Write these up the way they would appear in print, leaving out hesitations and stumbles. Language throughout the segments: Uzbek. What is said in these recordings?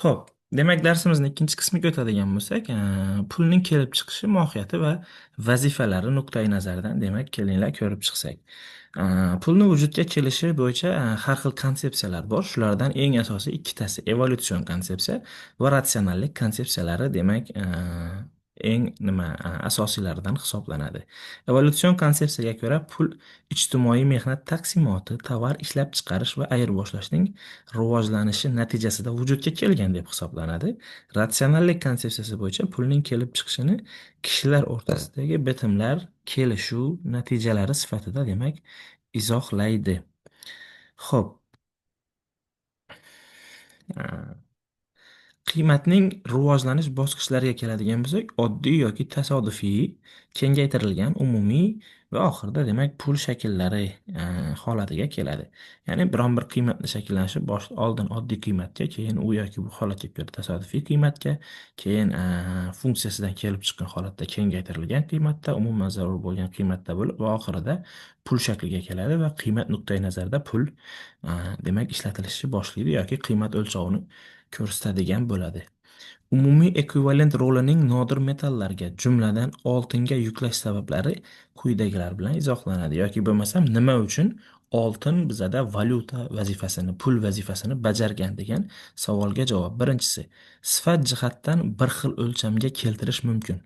Xo'p, demak darsimizni ikkinchi qismiga o'tadigan bo'lsak, pulning kelib chiqishi mohiyati va vazifalari nuqtai nazaridan demak kelinglar ko'rib chiqsak. Pulni vujudga kelishi bo'yicha har xil konsepsiyalar bor. Shulardan eng asosiy ikkitasi evolyutsion konsepsiya va ratsionallik konsepsiyalari demak eng asosiylaridan hisoblanadi. Evolyutsion konsepsiyaga ko'ra pul ijtimoiy mehnat taqsimoti, tovar ishlab chiqarish va ayirboshlashning rivojlanishi natijasida vujudga kelgan deb hisoblanadi. Ratsionallik konsepsiyasi bo'yicha pulning kelib chiqishini kishilar o'rtasidagi bitimlar, kelishuv natijalari sifatida demak izohlaydi. Xo'p, qiymatning rivojlanish bosqichlariga keladigan bo'lsak, oddiy yoki tasodifiy, kengaytirilgan, umumiy va oxirida demak pul shakllari holatiga keladi. Ya'ni biron bir qiymatni shakllanishi oldin oddiy qiymatga, keyin u yoki bu holatga ko'ra tasodifiy qiymatga, keyin funksiyasidan kelib chiqqan holatda kengaytirilgan qiymatda, umuman zarur bo'lgan qiymatda bo'lib va oxirida pul shakliga keladi va qiymat nuqtai nazarida pul demak ishlatilishi boshlaydi yoki qiymat o'lchovini ko'rsatadigan bo'ladi. Umumiy ekvivalent rolining nodir metallarga, jumladan oltinga yuklash sabablari quyidagilar bilan izohlanadi yoki bo'lmasam nima uchun oltin bizada valyuta vazifasini, pul vazifasini bajargan degan savolga javob. Birinchisi, sifat jihatdan bir xil o'lchamga keltirish mumkin.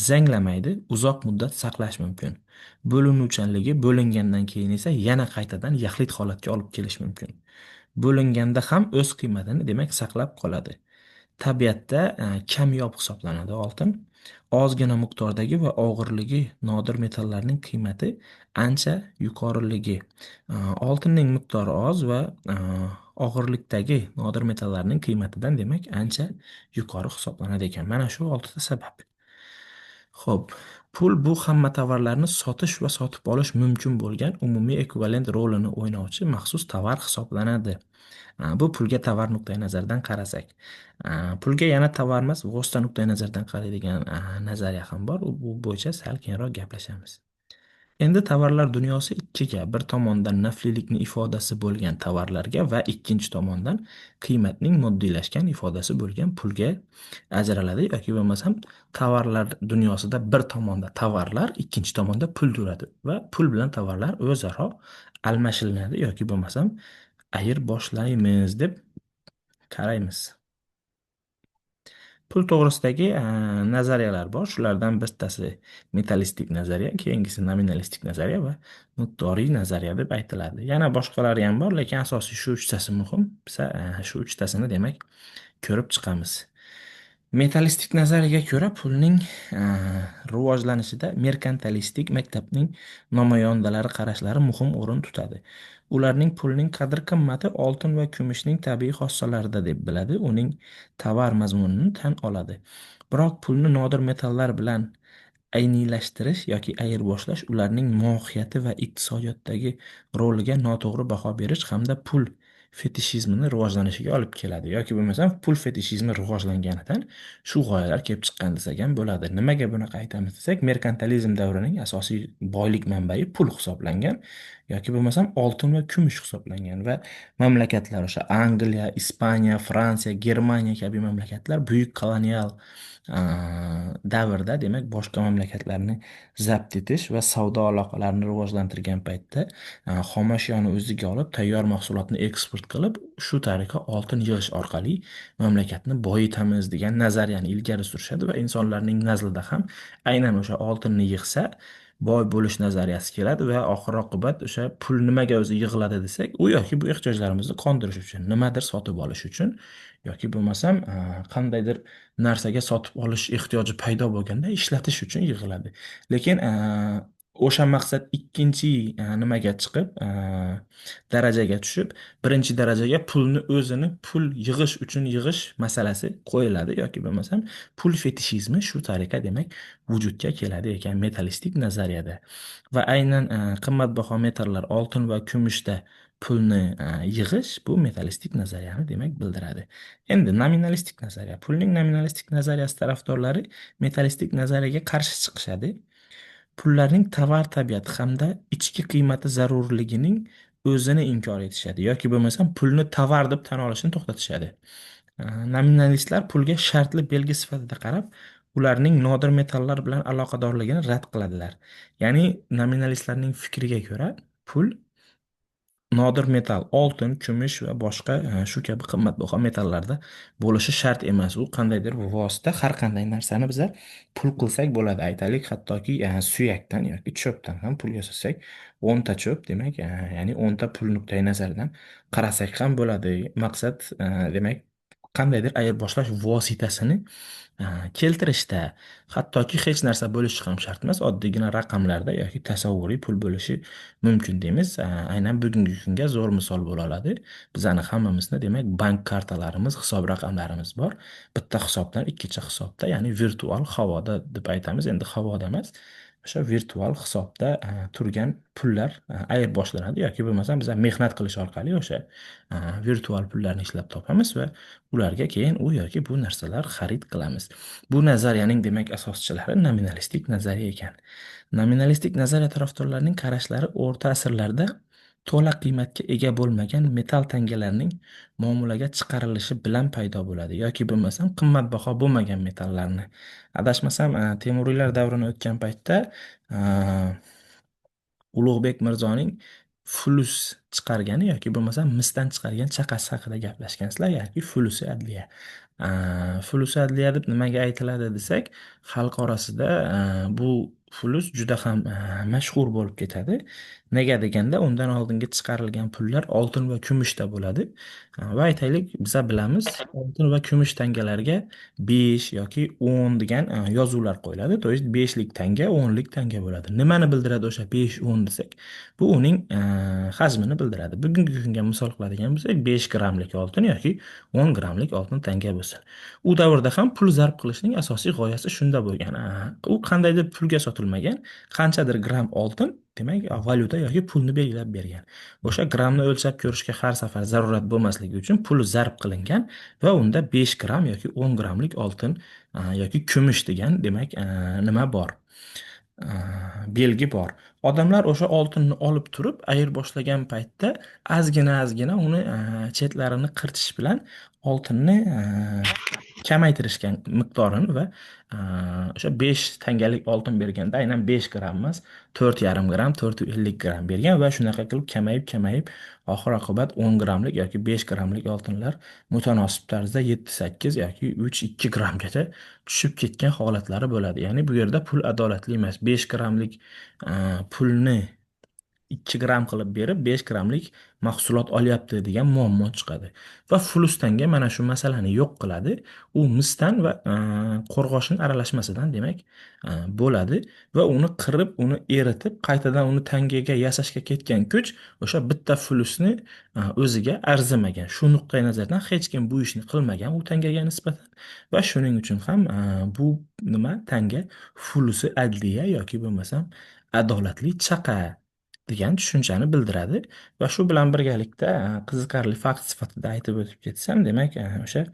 Zanglamaydi, uzoq muddat saqlash mumkin. Bo'linuvchanligi bo'lingandan keyin esa yana qaytadan yaxlit holatga olib kelish mumkin. Bo'linganda ham o'z qiymatini demak saqlab qoladi. Tabiatda kamyob hisoblanadi oltin. Ozgina miqdordagi va og'irligi nodir metallarning qiymati ancha yuqoriligi. Oltinning miqdori oz va og'irlikdagi nodir metallarning qiymatidan demak ancha yuqori hisoblanadi ekan. Mana shu oltita sabab. Xo'p, pul bu hamma tovarlarni sotish va sotib olish mumkin bo'lgan umumiy ekvivalent rolini o'ynovchi maxsus tovar hisoblanadi. Bu pulga tovar nuqtai nazaridan qarasak. Pulga yana tovar emas, vosita nuqtai nazaridan qaraydigan nazariya ham bor. Bu bo'yicha sal keyinroq gaplashamiz. Endi tovarlar dunyosi ikkiga, bir tomondan naflilikni ifodasi bo'lgan tovarlarga va ikkinchi tomondan qiymatning moddiylashgan ifodasi bo'lgan pulga ajraladi yoki bo'lmasam tovarlar dunyosida bir tomonda tovarlar, ikkinchi tomonda pul turadi va pul bilan tovarlar o'zaro almashilinadi yoki bo'lmasam ayirboshlamaymiz deb qaraymiz. Pul to'g'risidagi nazariyalar bor. Shulardan bittasi metallistik nazariya, keyingisi nominalistik nazariya va miqdoriy nazariya deb aytiladi. Yana boshqalari ham bor, lekin asosiy shu uchtasi muhim. Biz shu uchtasini demak ko'rib chiqamiz. Metallistik nazariyaga ko'ra pulning rivojlanishida merkantilistik maktabning namoyandalari qarashlari muhim o'rin tutadi. Ularning pulning qadr-qimmati oltin va kumushning tabiiy xossalarida deb biladi, uning tovar mazmunini tan oladi. Biroq pulni nodir metallar bilan ayniylashtirish yoki ayirboshlash ularning mohiyati va iqtisodiyotdagi roliga noto'g'ri baho berish hamda pul fetishizmini rivojlanishiga olib keladi yoki bo'lmasam pul fetishizmi rivojlanganidan shu g'oyalar kelib chiqqan desak ham bo'ladi. Nimaga bunaqa aytamiz desak, merkantilizm davrining asosiy boylik manbai pul hisoblangan yoki bo'lmasam oltin va kumush hisoblangan va mamlakatlar o'sha Angliya, Ispaniya, Fransiya, Germaniya kabi mamlakatlar buyuk kolonial davrda demak boshqa mamlakatlarni zabt etish va savdo aloqalarini rivojlantirgan paytda xomashyoni o'ziga olib tayyor mahsulotni eksport qilib shu tariqa oltin yig'ish orqali mamlakatni boyitamiz degan nazariyani ilgari surishadi va insonlarning nazlida ham aynan o'sha oltinni yig'sa boy bo'lish nazariyasi keladi va oxir oqibat o'sha pul nimaga o'zi yig'iladi desak u yoki bu ehtiyojlarimizni qondirish uchun nimadir sotib olish uchun yoki bo'lmasam qandaydir narsaga sotib olish ehtiyoji paydo bo'lganda ishlatish uchun yig'iladi. Lekin o'sha maqsad ikkinchi nimaga chiqib, darajaga tushib, birinchi darajaga pulni o'zini pul yig'ish uchun yig'ish masalasi qo'yiladi yoki bo'lmasam pul fetishizmi shu tariqa demak vujudga keladi ekan metallistik nazariyada. Va aynan qimmatbaho metallar oltin va kumushda pulni yig'ish bu metallistik nazariyani demak bildiradi. Endi nominalistik nazariya. Pulning nominalistik nazariyasi tarafdorlari metallistik nazariyaga qarshi chiqishadi. Pullarning tovar tabiati hamda ichki qiymati zarurligining o'zini inkor etishadi yoki bo'lmasam pulni tovar deb tan olishni to'xtatishadi. Nominalistlar pulga shartli belgi sifatida qarab, ularning nodir metallar bilan aloqadorligini rad qiladilar. Ya'ni nominalistlarning fikriga ko'ra, pul nodir metall, oltin, kumush va boshqa shu kabi qimmatbaho metallarda bo'lishi shart emas. U qandaydir bir vosita, har qanday narsani biza pul qilsak bo'ladi. Aytaylik, hattoki suyakdan yoki cho'pdan ham pul yasasak, o'nta cho'p demak, ya'ni o'nta pul nuqtai nazaridan qarasak ham bo'ladi. Maqsad demak, qandaydir ayirboshlash vositasini keltirishda, hattoki hech narsa bo'lishi ham shart emas, oddiygina raqamlarda yoki tasavvuriy pul bo'lishi mumkin deymiz. Aynan bugungi kunga zo'r misol bo'la oladi. Bizani hammamizni demak bank kartalarimiz, hisob raqamlarimiz bor. Bitta hisobdan ikkinchi hisobda, ya'ni virtual havoda deb aytamiz. Endi havoda emas, o'sha virtual hisobda turgan pullar ayirboslanadi yoki bo'lmasam biz mehnat qilish orqali o'sha virtual pullarni ishlab topamiz va ularga keyin u yoki bu narsalar xarid qilamiz. Bu nazariyaning demak asoschilari nominalistik nazariya ekan. Nominalistik nazariya tarafdorlarining qarashlari o'rta asrlarda to'la qiymatga ega bo'lmagan metall tangalarning muomalaga chiqarilishi bilan paydo bo'ladi yoki bo'lmasam qimmatbaho bo'lmagan metallarni. Adashmasam, Temuriylar davrini o'tgan paytda Ulug'bek Mirzoning fulus chiqargani yoki bo'lmasam misdan chiqargan chaqasi haqida gaplashgansizlar, yoki fulusi adliya. Fulusi adliya deb nimaga aytiladi desak, xalq orasida bu fulus juda ham mashhur bo'lib ketadi. Nega deganda, undan oldingi chiqarilgan pullar oltin va kumushda bo'ladi. Va aytaylik, biza bilamiz, oltin va kumush tangalarga 5 yoki 10 degan yozuvlar qo'yiladi. То есть 5lik tanga, 10lik tanga bo'ladi. Nimani bildiradi o'sha 5, 10 desak? Bu uning hajmini bildiradi. Bugungi kunga misol qiladigan bo'lsak, 5 grammlik oltin yoki 10 grammlik oltin tanga bo'lsin. U davrda ham pul zarb qilishning asosiy g'oyasi shunda bo'lgan. U qandaydir pulga sotilmagan, qanchadir gram oltin demak valyuta yoki pulni belgilab bergan. O'sha grammni o'lchab ko'rishga har safar zarurat bo'lmasligi uchun pul zarb qilingan va unda 5 gram yoki 10 grammlik oltin yoki kumush degan demak nima bor? Belgi bor. Odamlar o'sha oltinni olib turib ayirboshlagan paytda ozgina uni chetlarini qirchish bilan oltinni kamaytirishgan miqdorini va o'sha 5 tangalik oltin berganda aynan 5 gramm emas, 4,5 gramm, 450 gramm bergan va shunaqa qilib kamayib oxir oqibat 10 grammlik yoki 5 grammlik oltinlar mutanosib tarzda 7-8 yoki 3-2 grammgacha tushib ketgan holatlari bo'ladi. Ya'ni bu yerda pul adolatli emas. 5 grammlik pulni 2 gramm qilib berib 5 grammlik mahsulot olyapti degan muammo chiqadi. Va fulustanga mana shu masalani yo'q qiladi. U misdan va qo'rg'oshin aralashmasidan demak bo'ladi va uni qirib, uni eritib, qaytadan uni tangaga yasashga ketgan kuch o'sha bitta fulusni o'ziga arzimagan. Shu nuqtai nazardan hech kim bu ishni qilmagan u tangaga nisbatan va shuning uchun ham bu nima tanga fulusi adliya yoki bo'lmasam adolatli chaqa degan tushunchani bildiradi. Va shu bilan birgalikda qiziqarli fakt sifatida aytib o'tib ketsam, demak o'sha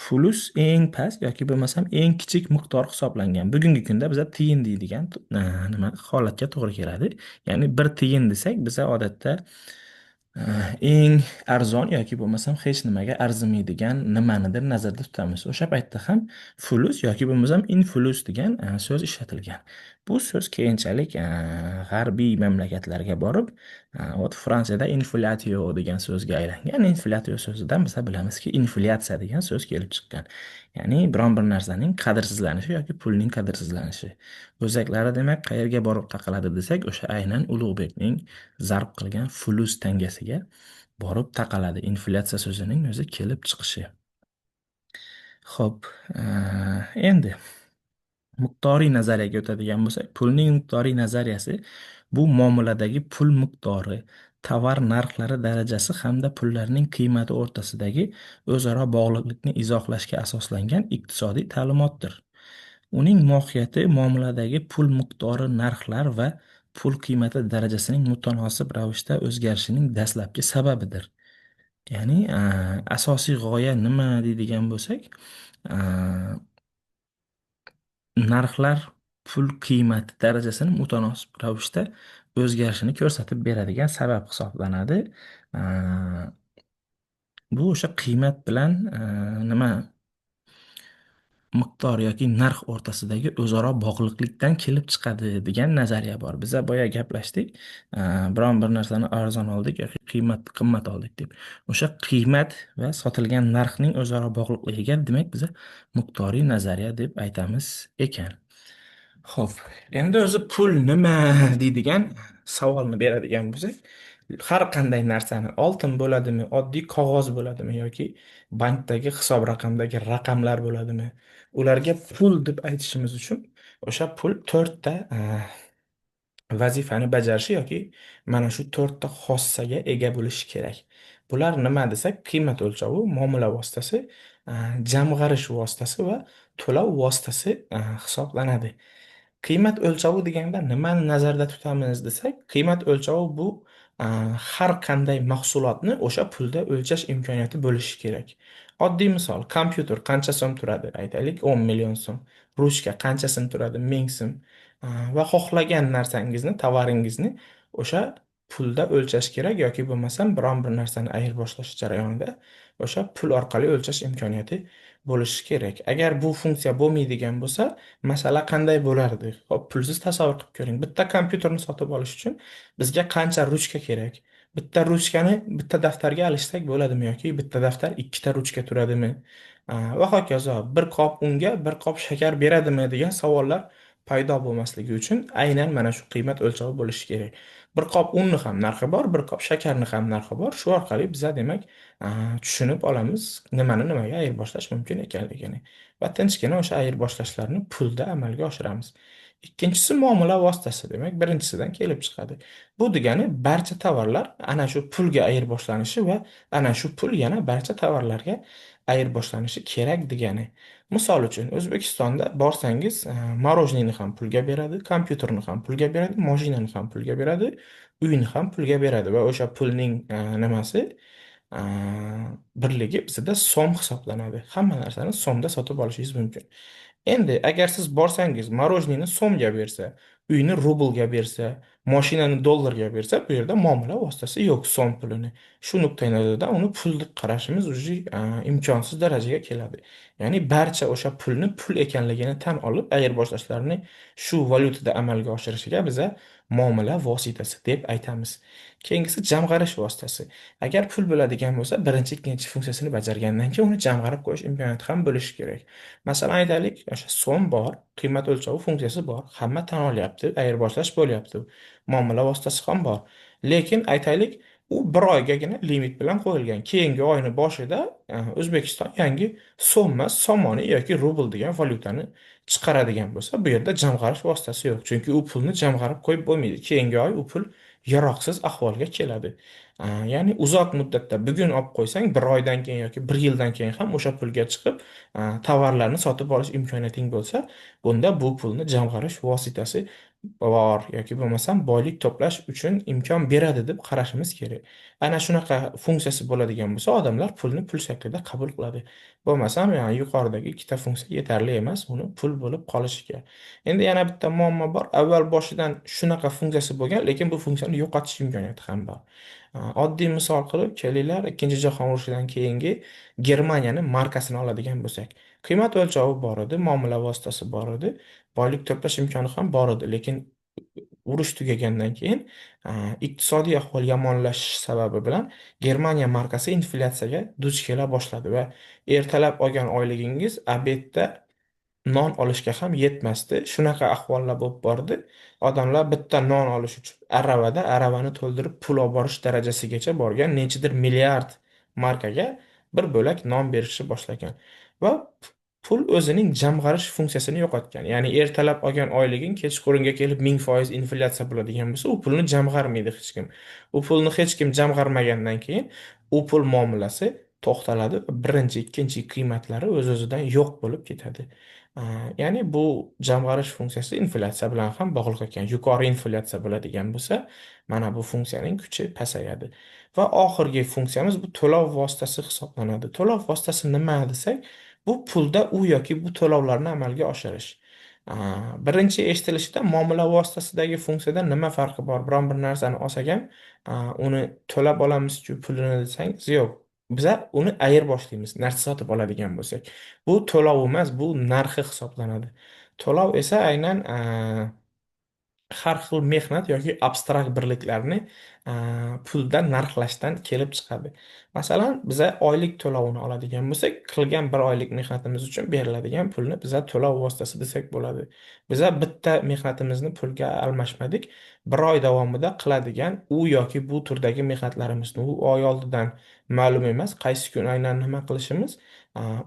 fulus eng past yoki bo'lmasam eng kichik miqdor hisoblangan. Bugungi kunda biza tiyin deydigan nima holatga to'g'ri keladi. Ya'ni bir tiyin desak, biza odatda eng arzon yoki bo'lmasam hech nimaga arzimaydigan nimanidir nazarda tutamiz. O'sha paytda ham fulus yoki bo'lmasam infulus degan so'z ishlatilgan. Bu so'z keyinchalik g'arbiy mamlakatlarga borib, Fransiyada inflyatio degan so'zga aylangan. Inflyatio so'zidan biz bilamizki, inflyatsiya degan so'z kelib chiqqan. Ya'ni biron bir narsaning qadrsizlanishi yoki pulning qadrsizlanishi. O'zaklari demak qayerga borib taqaladi desak, o'sha aynan Ulug'bekning zarb qilgan fulus tangasiga borib taqaladi. Inflyatsiya so'zining o'zi kelib chiqishi. Xo'p, endi miqdoriy nazariyaga o'tadigan bo'lsak, pulning miqdoriy nazariyasi bu muomaladagi pul miqdori, tovar narxlari darajasi hamda pullarning qiymati o'rtasidagi o'zaro bog'liqlikni izohlashga asoslangan iqtisodiy ta'limotdir. Uning mohiyati muomaladagi pul miqdori, narxlar va pul qiymati darajasining mutanosib ravishda o'zgarishining dastlabki sababidir. Ya'ni asosiy g'oya nima deydigan bo'lsak, narxlar pul qiymati darajasini mutanosib ravishda o'zgarishini ko'rsatib beradigan sabab hisoblanadi. Bu o'sha qiymat bilan nima miqdor yoki narx o'rtasidagi o'zaro bog'liqlikdan kelib chiqadi degan nazariya bor. Biza boya gaplashdik, biron bir narsani arzon oldik yoki qimmat oldik deb. O'sha qiymat va sotilgan narxning o'zaro bog'liqligiga demak biza miqdoriy nazariya deb aytamiz ekan. Xo'p, endi o'zi pul nima deydigan savolni beradigan bo'lsak, har qanday narsani oltin bo'ladimi, oddiy qog'oz bo'ladimi yoki bankdagi hisob raqamdagi raqamlar bo'ladimi, ularga pul deb aytishimiz uchun o'sha pul to'rtta vazifani bajarishi yoki mana shu to'rtta xossaga ega bo'lishi kerak. Bular nima desak, qiymat o'lchovi, muomala vositasi, jamg'arish vositasi va to'lov vositasi hisoblanadi. Qiymat o'lchovi deganda nimani nazarda tutamiz desak, qiymat o'lchovi bu a, har qanday mahsulotni o'sha pulda o'lchash imkoniyati bo'lishi kerak. Oddiy misol, kompyuter qancha so'm turadi? Aytaylik, 10 million so'm. Ruchka qancha so'm turadi? 1000 so'm. Va xohlagan narsangizni, tovaringizni o'sha pulda o'lchash kerak yoki bo'lmasam biron bir narsani ayirboshlash jarayonida o'sha pul orqali o'lchash imkoniyati bo'lishi kerak. Agar bu funksiya bo'lmaydigan bo'lsa, masala qanday bo'lardi? Hop, pulsiz tasavvur qilib ko'ring. Bitta kompyuterni sotib olish uchun bizga qancha ruchka kerak? Bitta ruchkani bitta daftarga alishsak bo'ladimi yoki bitta daftar ikkita ruchka turadimi? Va hokazo. Bir qop unga bir qop shakar beradimi degan savollar paydo bo'lmasligi uchun aynan mana shu qiymat o'lchovi bo'lishi kerak. Bir qop unni ham narxi bor, bir qop shakarni ham narxi bor. Shu orqali biza demak tushunib olamiz nimani nimaga ayirboshlash mumkin ekanligini. Va tinchgina o'sha ayirboshlashlarni pulda amalga oshiramiz. Ikkinchisi muomala vositasi, demak birinchisidan kelib chiqadi. Bu degani barcha tovarlar ana shu pulga ayirboshlanishi va ana shu pul yana barcha tovarlarga ayirboshlanishi kerak degani. Misol uchun O'zbekistonda borsangiz, morojniyni ham pulga beradi, kompyuterni ham pulga beradi, mashinani ham pulga beradi, uyni ham pulga beradi va o'sha pulning nimasi birligi bizada so'm hisoblanadi. Hamma narsani so'mda sotib olishingiz mumkin. Endi agar siz borsangiz, morojniyni so'mga bersa, uyni rublga bersa, mashinani dollarga bersa, bu yerda muomala vositasi yo'q so'm pulini. Shu nuqtai nazardan uni pul deb qarashimiz уже imkonsiz darajaga keladi. Ya'ni barcha o'sha pulni pul ekanligini tan olib, ayirboshlashlarni shu valyutada amalga oshirishiga biza muomala vositasi deb aytamiz. Keyingisi jamg'arish vositasi. Agar pul bo'ladigan bo'lsa, birinchi, ikkinchi funksiyasini bajargandan keyin uni jamg'arib qo'yish imkoniyati ham bo'lishi kerak. Masalan, aytaylik, o'sha so'm bor, qiymat o'lchovi funksiyasi bor, hamma tan olyapti, ayirboshlash bo'lyapti. Muomala vositasi ham bor. Lekin aytaylik, u bir oygagina limit bilan qo'yilgan. Keyingi oyni boshida O'zbekiston yangi so'mma, somoni yoki rubl degan valyutani chiqaradigan bo'lsa, bu yerda jamg'arish vositasi yo'q. Chunki u pulni jamg'arib qo'yib bo'lmaydi. Keyingi oy u pul yaroqsiz ahvolga keladi. Ya'ni uzoq muddatda bugun olib qo'ysang, bir oydan keyin yoki bir yildan keyin ham o'sha pulga chiqib, tovarlarni sotib olish imkoniyating bo'lsa, bunda bu pulni jamg'arish vositasi bor yoki bo'lmasam boylik to'plash uchun imkon beradi deb qarashimiz kerak. Ana shunaqa funksiyasi bo'ladigan bo'lsa, odamlar pulni pul shaklida qabul qiladi. Bo'lmasam, ya'ni yuqoridagi ikkita funksiya yetarli emas uni pul bo'lib qolishiga. Endi yana bitta muammo bor. Avval boshidan shunaqa funksiyasi bo'lgan, lekin bu funksiyani yo'qotish imkoniyati ham bor. Oddiy misol qilib, kelinglar, Ikkinchi jahon urushidan keyingi Germaniyani markasini oladigan bo'lsak, qiymat o'lchovi bor edi, muomala vositasi bor edi, boylik to'plash imkoni ham bor edi, lekin urush tugagandan keyin iqtisodiy ahvol yomonlashish sababi bilan Germaniya markasi inflyatsiyaga duch kela boshladi va ertalab olgan oyligingiz obedda non olishga ham yetmasdi. Shunaqa ahvollar bo'lib bordi. Odamlar bitta non olish uchun aravani to'ldirib pul olib borish darajasigacha borgan, nechidir milliard markaga bir bo'lak non berishni boshlagan. Va pul o'zining jamg'arish funksiyasini yo'qotgan. Ya'ni ertalab olgan oyliging kechqurunga kelib 1000% inflyatsiya bo'ladigan bo'lsa, u pulni jamg'armaydi hech kim. U pulni hech kim jamg'armagandan keyin u pul muomalasi to'xtaladi va birinchi, ikkinchi qiymatlari o'z-o'zidan yo'q bo'lib ketadi. Ya'ni bu jamg'arish funksiyasi inflyatsiya bilan ham bog'liq ekan. Yuqori inflyatsiya bo'ladigan bo'lsa, mana bu funksiyaning kuchi pasayadi. Va oxirgi funksiyamiz bu to'lov vositasi hisoblanadi. To'lov vositasi nima desak, bu pulda u yoki bu to'lovlarni amalga oshirish. Birinchi eshitilishida muomala vositasidagi funksiyadan nima farqi bor? Biron bir narsani olsak ham, uni to'lab olamiz-ku pulini desangiz, yo'q. biza uni ayirboshlaymiz narsa sotib oladigan bo'lsak. Bu to'lov emas, bu narxi hisoblanadi. To'lov esa aynan har xil mehnat yoki abstrakt birliklarni pulda narxlashdan kelib chiqadi. Masalan, biza oylik to'lovini oladigan bo'lsak, qilgan bir oylik mehnatimiz uchun beriladigan pulni biza to'lov vositasi desak bo'ladi. Biza bitta mehnatimizni pulga almashmadik, bir oy davomida qiladigan u yoki bu turdagi mehnatlarimizni u oy oldidan ma'lum emas, qaysi kun aynan nima qilishimiz,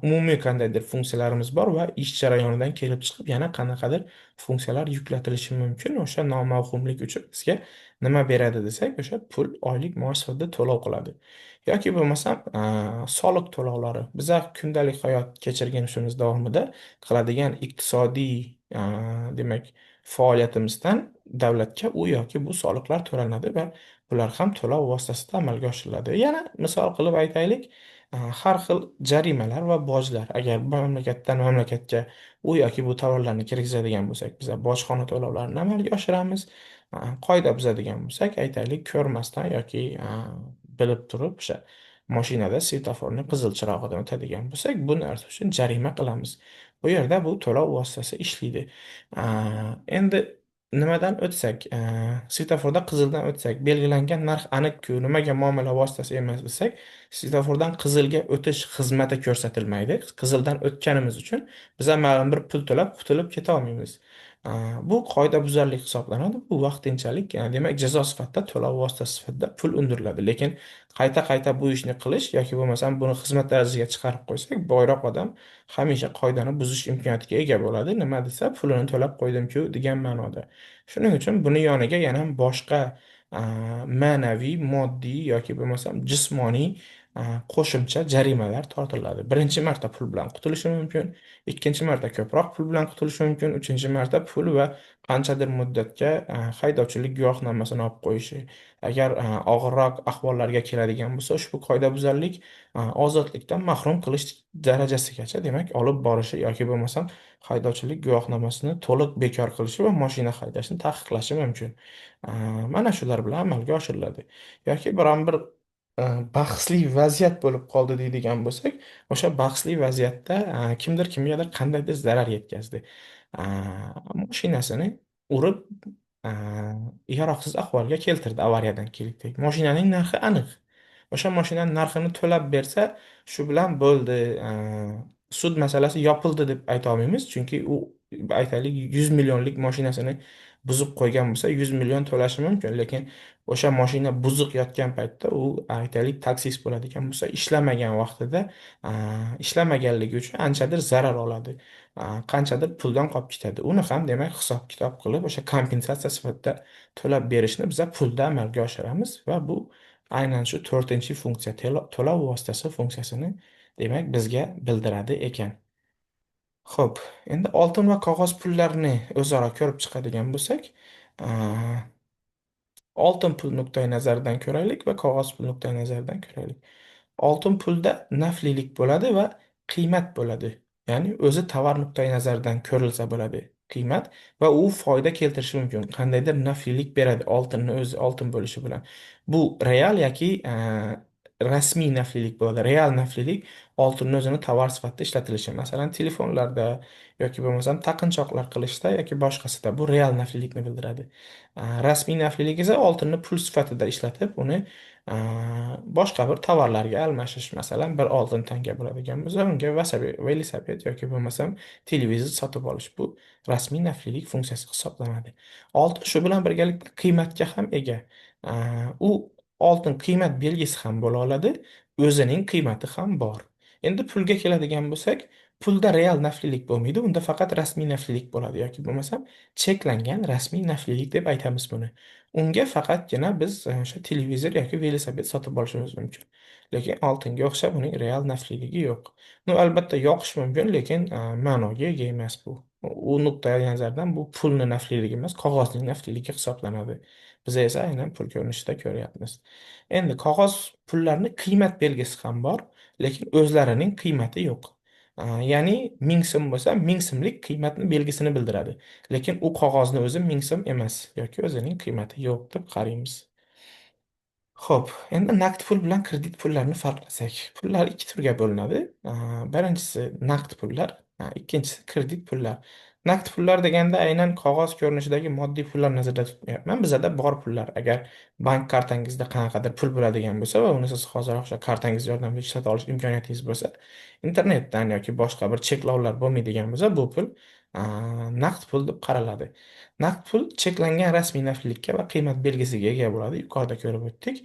umumiy qandaydir funksiyalarimiz bor va ish jarayonidan kelib chiqib yana qanaqadir funksiyalar yuklatilishi mumkin. O'sha nomavhumlik uchun bizga nima beradi desak, o'sha pul oylik maosh sifatida to'lov qiladi. Yoki bo'lmasam, soliq to'lovlari. Biza kundalik hayot kechirganishimiz davomida qiladigan iqtisodiy, demak, faoliyatimizdan davlatga u yoki bu soliqlar to'lanadi va bular ham to'lov vositasida amalga oshiriladi. Yana misol qilib aytaylik, har xil jarimalar va bojlar. Agar bir mamlakatdan mamlakatga u yoki bu tovarlarni kirgizadigan bo'lsak, biz bojxona to'lovlarini amalga oshiramiz. Qoida buzadigan bo'lsak, aytaylik, ko'rmasdan yoki bilib turib o'sha mashinada svetoforni qizil chirog'idan o'tadigan bo'lsak, bu narsa uchun jarima qilamiz. Bu yerda bu to'lov vositasi ishlaydi. Endi nimadan o'tsak, svetoforda qizildan o'tsak, belgilangan narx aniq-ku, nimaga muomala vositasi emas desak, svetofordan qizilga o'tish xizmati ko'rsatilmaydi. Qizildan o'tganimiz uchun biz ma'lum bir pul to'lab qutulib keta olmaymiz. Bu qoidabuzarlik hisoblanadi. Bu vaqtinchalik, demak, jazo sifatida to'lov vositasi sifatida pul undiriladi. Lekin qayta-qayta bu ishni qilish yoki bo'lmasam buni xizmat darajasiga chiqarib qo'ysak, boyroq odam hamisha qoidani buzish imkoniyatiga ega bo'ladi. Nima desa, pulini to'lab qo'ydim-ku degan ma'noda. Shuning uchun buni yoniga yana boshqa ma'naviy, moddiy yoki bo'lmasam jismoniy qo'shimcha jarimalar tortiladi. Birinchi marta pul bilan qutulishi mumkin, ikkinchi marta ko'proq pul bilan qutulishi mumkin, uchinchi marta pul va qanchadir muddatga haydovchilik guvohnomasini olib qo'yishi. Agar og'irroq ahvollarga keladigan bo'lsa, ushbu qoidabuzarlik ozodlikdan mahrum qilish darajasigacha, demak, olib borishi yoki bo'lmasam haydovchilik guvohnomasini to'liq bekor qilishi va mashina haydashni taqiqlashi mumkin. Mana shular bilan amalga oshiriladi. Yoki biron bir bahsli vaziyat bo'lib qoldi deydigan bo'lsak, o'sha bahsli vaziyatda kimdir kimgadir qandaydir zarar yetkazdi. Mashinasini urib, a, yaroqsiz ahvolga keltirdi avariyadan kelib. Mashinaning narxi aniq. O'sha mashinaning narxini to'lab bersa, shu bilan bo'ldi. Sud masalasi yopildi deb ayta olmaymiz, chunki u, aytaylik, 100 millionlik mashinasini buzib qo'ygan bo'lsa, 100 million to'lashi mumkin, lekin o'sha mashina buzuq yotgan paytda u, aytaylik, taksist bo'ladigan bo'lsa, ishlamagan vaqtida ishlamaganligi uchun anchadir zarar oladi. Qanchadir puldan qolib ketadi. Uni ham, demak, hisob-kitob qilib o'sha kompensatsiya sifatida to'lab berishni biz pulda amalga oshiramiz va bu aynan shu to'rtinchi funksiya, to'lov vositasi funksiyasini, demak, bizga bildiradi ekan. Xo'p, endi oltin va qog'oz pullarni o'zaro ko'rib chiqadigan bo'lsak, oltin pul nuqtai nazaridan ko'raylik va qog'oz pul nuqtai nazaridan ko'raylik. Oltin pulda naflilik bo'ladi va qiymat bo'ladi. Ya'ni o'zi tovar nuqtai nazaridan ko'rilsa bo'ladi qiymat va u foyda keltirishi mumkin. Qandaydir naflilik beradi oltinni o'zi oltin bo'lishi bilan. Bu real yoki rasmiy naflilik bo'ladi. Real naflilik oltinni o'zini tovar sifatida ishlatilishi. Masalan, telefonlarda yoki bo'lmasam taqinchoqlar qilishda yoki boshqasida bu real naflilikni bildiradi. Rasmiy naflilik esa oltinni pul sifatida ishlatib, uni boshqa bir tovarlarga almashish. Masalan, bir oltin tanga bo'ladigan bo'lsa, unga velosiped yoki bo'lmasam televizor sotib olish. Bu rasmiy naflilik funksiyasi hisoblanadi. Oltin shu bilan birgalikda qiymatga ham ega. U oltin qiymat belgisi ham bo'la oladi, o'zining qiymati ham bor. Endi pulga keladigan bo'lsak, pulda real naflilik bo'lmaydi, unda faqat rasmiy naflilik bo'ladi yoki bo'lmasam cheklangan rasmiy naflilik deb aytamiz buni. Unga faqatgina biz o'sha televizor yoki velosiped sotib olishimiz mumkin. Lekin oltinga o'xshab uning real nafliligi yo'q. Albatta yoqish mumkin, lekin ma'noga ega emas bu. U nuqtai nazardan bu pulni nafliligi emas, qog'ozning nafliligi hisoblanadi. Biz esa aynan pul ko'rinishida ko'ryapmiz. Endi qog'oz pullarni qiymat belgisi ham bor, lekin o'zlarining qiymati yo'q. Ya'ni 1000 so'm bo'lsa, 1000 so'mlik qiymatni belgisini bildiradi. Lekin u qog'ozni o'zi 1000 so'm emas yoki o'zining qiymati yo'q deb qaraymiz. Xo'p, endi naqd pul bilan kredit pullarini farqlasak. Pullar ikki turga bo'linadi. Birinchisi naqd pullar, ikkinchisi kredit pullar. Naqd pullar deganda aynan qog'oz ko'rinishidagi moddiy pullar nazarda tutmayapman. Bizada bor pullar. Agar bank kartangizda qanaqadir pul bo'ladigan bo'lsa va uni siz hozir o'sha kartangiz yordamida ishlata olish imkoniyatingiz bo'lsa, internetdan yoki boshqa bir cheklovlar bo'lmaydigan bo'lsa, bu pul naqd pul deb qaraladi. Naqd pul cheklangan rasmiy naflilikka va qiymat belgisiga ega bo'ladi. Yuqorida ko'rib o'tdik.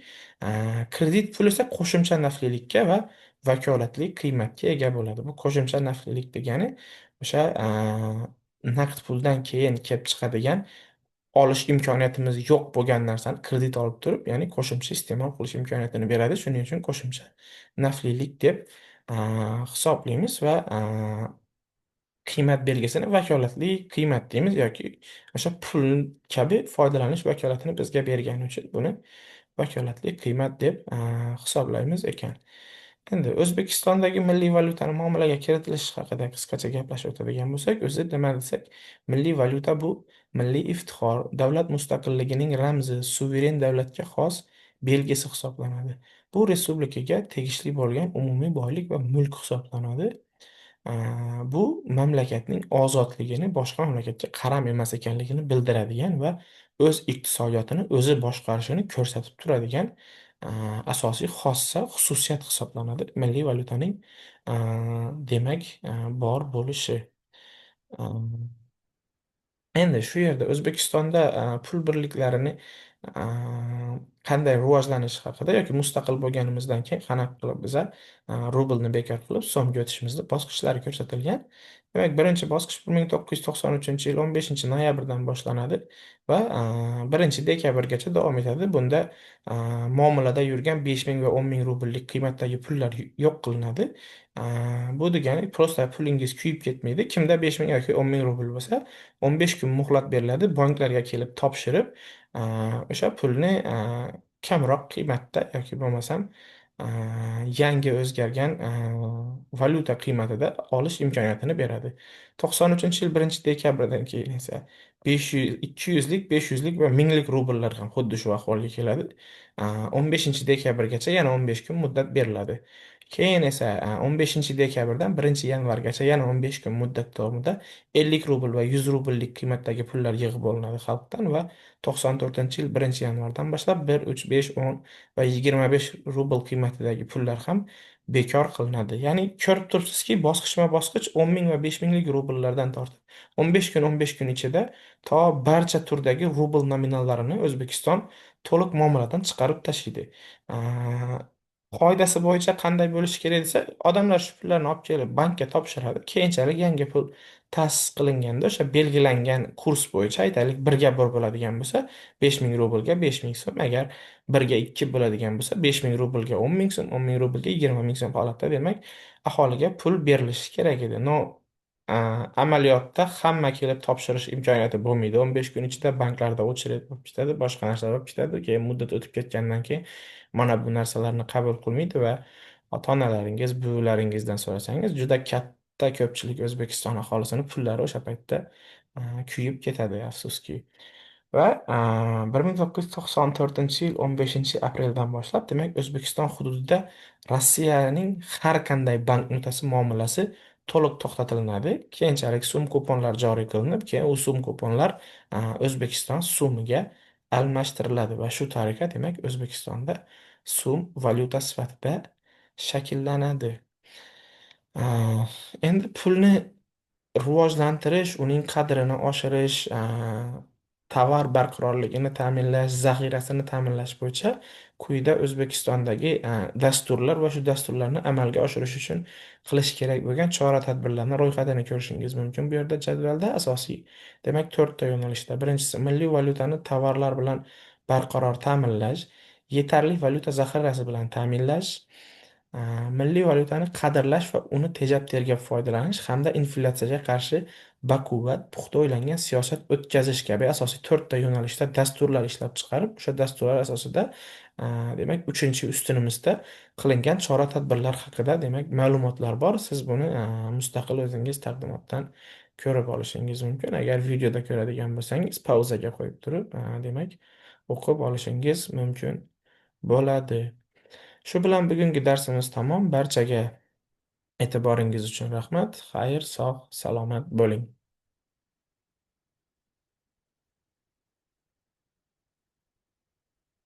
Kredit pul esa qo'shimcha naflilikka va vakolatli qiymatga ega bo'ladi. Bu qo'shimcha naflilik degani o'sha naqd puldan keyin kelib chiqadigan olish imkoniyatimiz yo'q bo'lgan narsani kredit olib turib, ya'ni qo'shimcha iste'mol qilish imkoniyatini beradi. Shuning uchun qo'shimcha naflilik deb hisoblaymiz va qiymat belgisini vakolatli qiymat deymiz yoki o'sha pul kabi foydalanish vakolatini bizga bergani uchun buni vakolatli qiymat deb hisoblaymiz ekan. Endi O'zbekistondagi milliy valyutani muomalaga kiritilishi haqida qisqacha gaplashib o'tadigan bo'lsak, o'zi nima desak, milliy valyuta bu milliy iftixor, davlat mustaqilligining ramzi, suveren davlatga xos belgisi hisoblanadi. Bu respublikaga tegishli bo'lgan umumiy boylik va mulk hisoblanadi. Bu mamlakatning ozodligini boshqa mamlakatga qaram emas ekanligini bildiradigan va o'z iqtisodiyotini o'zi boshqarishini ko'rsatib turadigan asosiy xossa xususiyat hisoblanadi milliy valyutaning demak bor bo'lishi. Endi shu yerda O'zbekistonda pul birliklarini a, qanday rivojlanishi haqida yoki mustaqil bo'lganimizdan keyin qanaqa qilib biza rublni bekor qilib so'mga o'tishimizni bosqichlari ko'rsatilgan. Demak, birinchi bosqich 1993 yil 15 noyabrdan boshlanadi va 1 dekabrgacha davom etadi. Bunda a, muomalada yurgan 5 ming va 10 ming rubllik qiymatdagi pullar yo'q qilinadi. A, Bu degani prosta pulingiz kuyib ketmaydi. Kimda 5 ming yoki 10 ming rubl bo'lsa, 15 kun muhlat beriladi banklarga kelib topshirib o'sha pulni kamroq qiymatda yoki bo'lmasam yangi o'zgargan valyuta qiymatida olish imkoniyatini beradi. 93 yil 1 dekabrdan keyin esa 500, 200lik, 500lik va minglik rubllar ham xuddi shu ahvolga keladi. 15 dekabrgacha yana 15 kun muddat beriladi. Keyin esa 15 dekabrdan 1 yanvargacha yana 15 kun muddat davomida 50 rubl va 100 rubllik qiymatdagi pullar yig'ib olinadi xalqdan va 94 yil 1 yanvardan boshlab 1, 3, 5, 10 va 25 rubl qiymatidagi pullar ham bekor qilinadi. Ya'ni ko'rib turibsizki, bosqichma-bosqich 10 ming va 5 minglik rubllardan tortib 15 kun ichida to barcha turdagi rubl nominallarini O'zbekiston to'liq muomaladan chiqarib tashlaydi. Qoidasi bo'yicha qanday bo'lishi kerak desa, odamlar shu pullarni olib kelib bankka topshiradi. Keyinchalik yangi pul ta'sis qilinganda o'sha belgilangan kurs bo'yicha aytaylik 1 ga 1 bo'ladigan bo'lsa 5 ming rublga 5 ming so'm, agar 1 ga 2 bo'ladigan bo'lsa 5 ming rublga 10 ming so'm, 10 ming rublga 20 ming so'm holatda demak aholiga pul berilishi kerak edi. No, amaliyotda hamma kelib topshirish imkoniyati bo'lmaydi. 15 kun ichida banklarda очередь bo'lib ketadi, boshqa narsalar bo'lib ketadi. Keyin muddat o'tib ketgandan keyin mana bu narsalarni qabul qilmaydi va ota-onalaringiz, buvlaringizdan so'rasangiz, juda katta ko'pchilik O'zbekiston aholisini pullari o'sha paytda kuyib ketadi, afsuski. Va 1994 yil 15 apreldan boshlab, demak, O'zbekiston hududida Rossiyaning har qanday banknotasi muomalasi to'liq to'xtatiladi. Keyinchalik so'm kuponlar joriy qilinib, keyin u so'm kuponlar O'zbekiston so'miga almashtiriladi va shu tariqa demak O'zbekistonda so'm valyuta sifatida shakllanadi. Endi pulni rivojlantirish, uning qadrini oshirish, tovar barqarorligini ta'minlash, zaxirasini ta'minlash bo'yicha quyida O'zbekistondagi dasturlar va shu dasturlarni amalga oshirish uchun qilish kerak bo'lgan chora-tadbirlarni ro'yxatini ko'rishingiz mumkin. Bu yerda jadvalda asosiy, demak, 4 ta yo'nalishda. Birinchisi, milliy valyutani tovarlar bilan barqaror ta'minlash, yetarli valyuta zaxirasi bilan ta'minlash, milliy valyutani qadrlash va uni tejab tergab foydalanish hamda inflyatsiyaga qarshi baquvvat, puxta o'ylangan siyosat o'tkazish kabi asosiy 4 ta yo'nalishda dasturlar ishlab chiqarib, o'sha dasturlar asosida demak 3-ustunimizda qilingan chora-tadbirlar haqida demak ma'lumotlar bor. Siz buni mustaqil o'zingiz taqdimotdan ko'rib olishingiz mumkin. Agar videoda ko'radigan bo'lsangiz, pauzaga qo'yib turib, demak o'qib olishingiz mumkin Bo'ladi. Shu bilan bugungi darsimiz tamom. Barchaga e'tiboringiz uchun rahmat. Xayr, sog', salomat bo'ling.